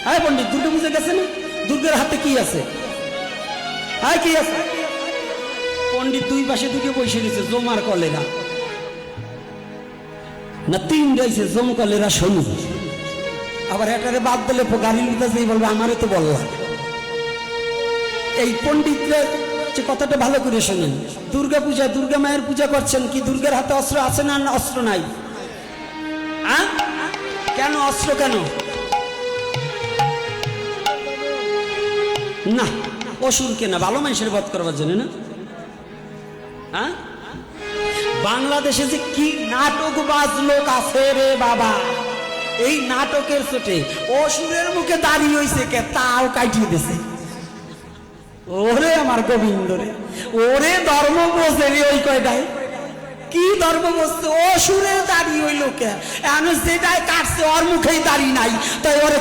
হ্যাঁ পণ্ডিত, দুর্গা পূজা গেছে না? দুর্গার হাতে কি আছে? হ্যাঁ কি আছে? পণ্ডিত দুই পাশে দিকে বসে দিয়েছে জমার কলেরা না, তিন রয়েছে জম কলেরা শনি। আবার এটারে বাদ দিলে গাড়ি লিখতে বলবে আমারে তো বললাম। এই পণ্ডিতরা যে কথাটা ভালো করে শোনেন, দুর্গা পূজা দুর্গা মায়ের পূজা করছেন কি দুর্গার হাতে অস্ত্র আছে না অস্ত্র নাই? কেন অস্ত্র কেন? না অসুরকে না, ভালো মানুষের বধ করবার জন্য না। বাংলাদেশে যে কি নাটকবাজ লোক আছে রে বাবা, এই নাটকের চোটে অসুরের মুখে দাঁড়িয়ে হয়েছে কে তাও কাটিয়ে দিছে। ওরে আমার গোবিন্দ রে, ওরে ধর্ম বোঝে রে ওই কয়টায়। কি ধর্ম বসছে? অসুরের দাঁড়িয়ে ওই লোকে যেটাই কাটছে ওর মুখেই দাঁড়িয়ে নাই, তাই ওরা